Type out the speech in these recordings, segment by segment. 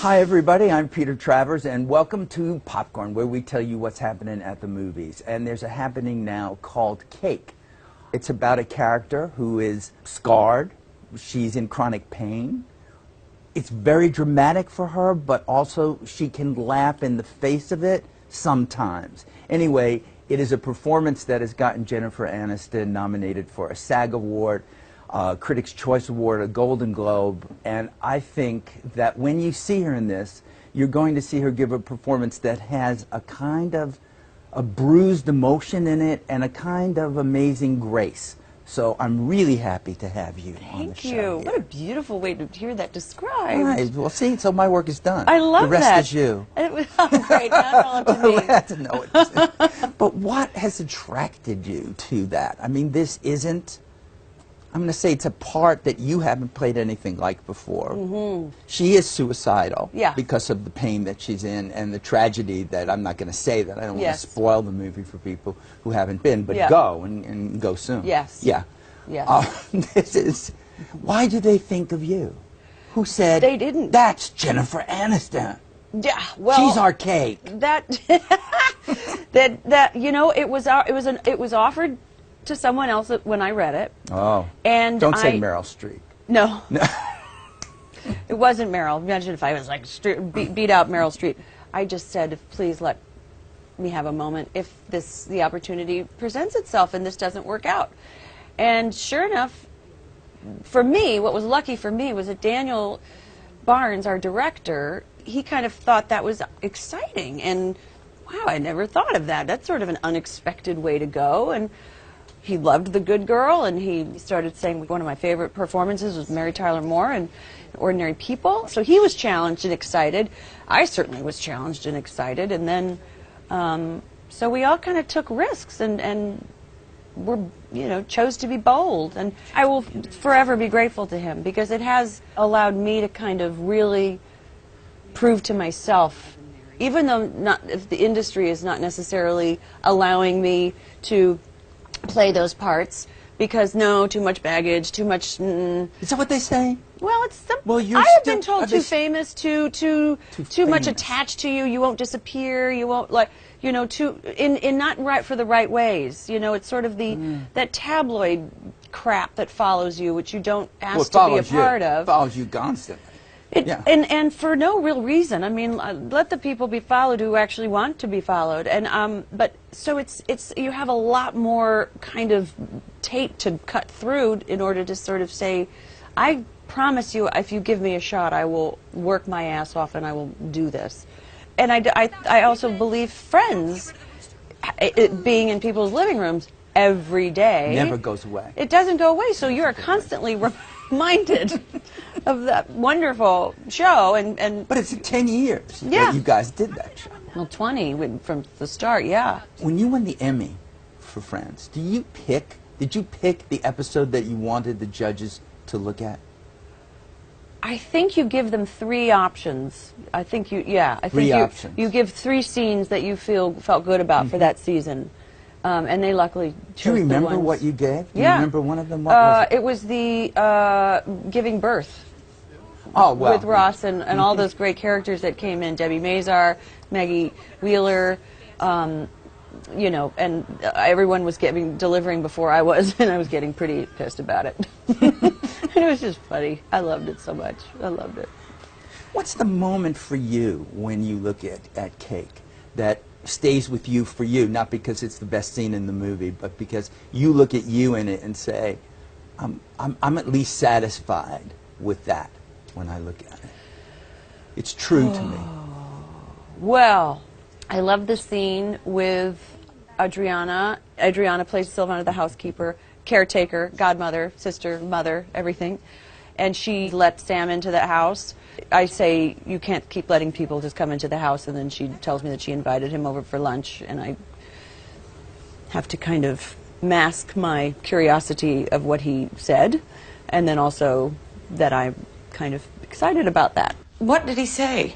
Hi everybody, I'm Peter Travers and welcome to Popcorn, where we tell you what's happening at the movies. And there's a happening now called Cake. It's about a character who is scarred. She's in chronic pain. It's very dramatic for her, but also she can laugh in the face of it sometimes. Anyway, it is a performance that has gotten Jennifer Aniston nominated for a SAG Award, Critics' Choice Award, a Golden Globe, and I think that when you see her in this, you're going to see her give a performance that has a kind of a bruised emotion in it and a kind of amazing grace. So I'm really happy to have you on the show. Thank you. What a beautiful way to hear that described. All right. Well, see, so my work is done. I love that. The rest is you. Oh, great. Now it's all up to me. I had to know it. But what has attracted you to that? I mean, this isn't... I'm going to say it's a part that you haven't played anything like before. Mm-hmm. She is suicidal because of the pain that she's in and the tragedy that I'm not going to say that. I don't want to spoil the movie for people who haven't been, but go and go soon. Yes. Yeah. Yes. This is, why do they think of you? Who said, they didn't. That's Jennifer Aniston. Yeah, well, she's our Cake. That you know, it was offered to someone else when I read it. Oh. And don't say Meryl Streep. No. It wasn't Meryl. Imagine if I was like beat out Meryl Streep. I just said, please let me have a moment if the opportunity presents itself and this doesn't work out. And sure enough, for me, what was lucky for me was that Daniel Barnes, our director, he kind of thought that was exciting. And wow, I never thought of that. That's sort of an unexpected way to go. And he loved The Good Girl, and he started saying one of my favorite performances was Mary Tyler Moore in Ordinary People. So he was challenged and excited. I certainly was challenged and excited. And then, so we all kind of took risks and were, you know, chose to be bold. And I will forever be grateful to him because it has allowed me to kind of really prove to myself, even though if the industry is not necessarily allowing me to play those parts because too much baggage, too much. Is that what they say? Well, it's well, I have been told too famous, too much attached to you. You won't disappear. You won't in not right for the right ways. You know, it's sort of that tabloid crap that follows you, which you don't ask to be a part of. It follows you constantly. And for no real reason. I mean, let the people be followed who actually want to be followed. And but so it's you have a lot more kind of tape to cut through in order to sort of say, I promise you, if you give me a shot, I will work my ass off and I will do this. And I also believe friends, being in people's living rooms every day, never goes away. It doesn't go away. So you are constantly reminded of that wonderful show, but it's 10 years that you guys did that show. Well, 20 from the start, yeah. When you won the Emmy for Friends, did you pick the episode that you wanted the judges to look at? I think you give them 3 options. I think you give 3 scenes that you felt good about for that season. And they luckily chose. Do you remember the ones. what you gave? Do you Yeah. remember one of them? What was it? It was the giving birth. Oh, well. With Ross and all those great characters that came in. Debbie Mazar, Maggie Wheeler, you know, and everyone was delivering before I was, and I was getting pretty pissed about it. And it was just funny. I loved it so much. I loved it. What's the moment for you when you look at Cake that stays with you for you, not because it's the best scene in the movie, but because you look at you in it and say, I'm at least satisfied with that when I look at it. It's true to me. Well, I love the scene with Adriana. Adriana plays Sylvana, the housekeeper, caretaker, godmother, sister, mother, everything. And she lets Sam into the house. I say, you can't keep letting people just come into the house, and then she tells me that she invited him over for lunch, and I have to kind of mask my curiosity of what he said, and then also that I'm kind of excited about that. What did he say?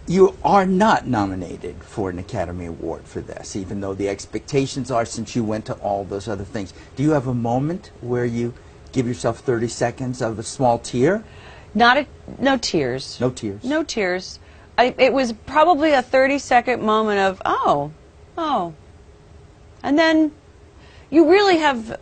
You are not nominated for an Academy Award for this, even though the expectations are, since you went to all those other things. Do you have a moment where you give yourself 30 seconds of a small tear? Not No tears. No tears. No tears. It was probably a 30-second moment of, oh. And then you really have,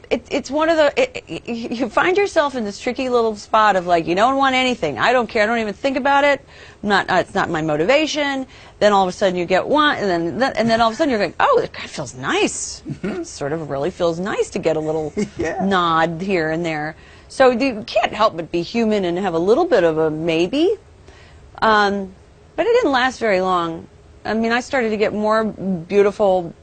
it's one of the, you find yourself in this tricky little spot of like, you don't want anything. I don't care. I don't even think about it. It's not my motivation. Then all of a sudden you get one, and then all of a sudden you're like, oh, it kind of feels nice. It sort of really feels nice to get a little nod here and there. So you can't help but be human and have a little bit of a maybe. But it didn't last very long. I mean, I started to get more beautiful,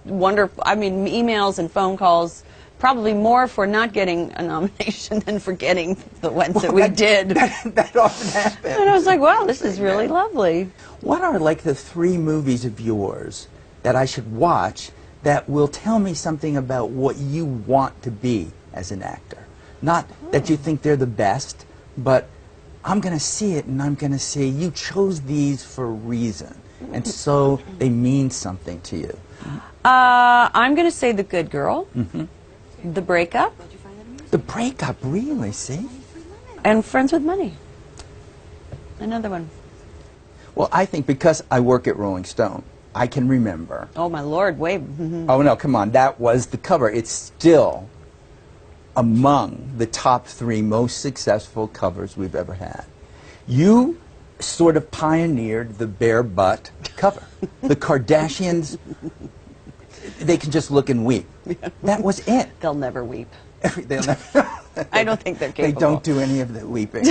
wonderful, emails and phone calls, probably more for not getting a nomination than for getting the ones that we did. That often happens. And I was like, wow, this is really lovely. What are like the 3 movies of yours that I should watch that will tell me something about what you want to be as an actor? Not that you think they're the best, but I'm going to see it and I'm going to say, you chose these for a reason, and so they mean something to you. I'm going to say The Good Girl, The Breakup. The Breakup, really, see? And Friends with Money. Another one. Well, I think because I work at Rolling Stone, I can remember. Oh, my Lord, wait. Oh, no, come on, that was the cover. It's still among the top 3 most successful covers we've ever had. You sort of pioneered the bare butt cover. The Kardashians, they can just look and weep. That was it. They'll never weep. They'll never, I don't think they're capable. They don't do any of the weeping.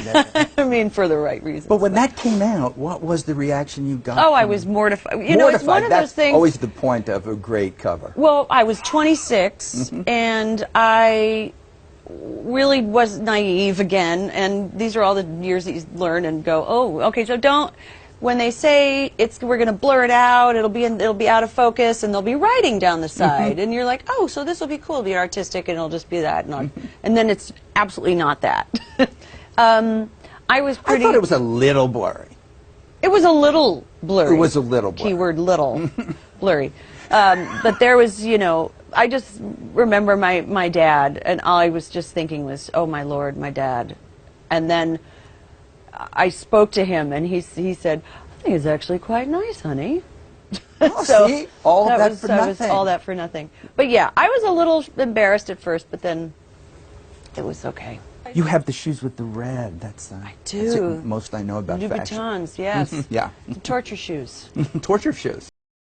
I mean, for the right reasons. But when that came out, what was the reaction you got? Oh, I was mortified. You know, it's one of That's those things. Always the point of a great cover. Well, I was 26, and I really was naive again, and these are all the years that you learn and go, oh, okay, so don't, when they say we're going to blur it out, it'll be out of focus, and there'll be writing down the side, and you're like, oh, so this will be cool, it'll be artistic, and it'll just be that, and then it's absolutely not that. I thought it was a little blurry. It was a little blurry. It was a little blurry. Keyword little, blurry. But there was, you know, I just remember my dad, and all I was just thinking was, oh, my Lord, my dad. And then I spoke to him, and he said, I think it's actually quite nice, honey. Oh, so see? All of that for nothing. Was all that for nothing. But yeah, I was a little embarrassed at first, but then it was okay. You have the shoes with the red. That's I do. That's the most I know about fashion. Louboutins, yes. Yeah. The torture shoes. Torture shoes.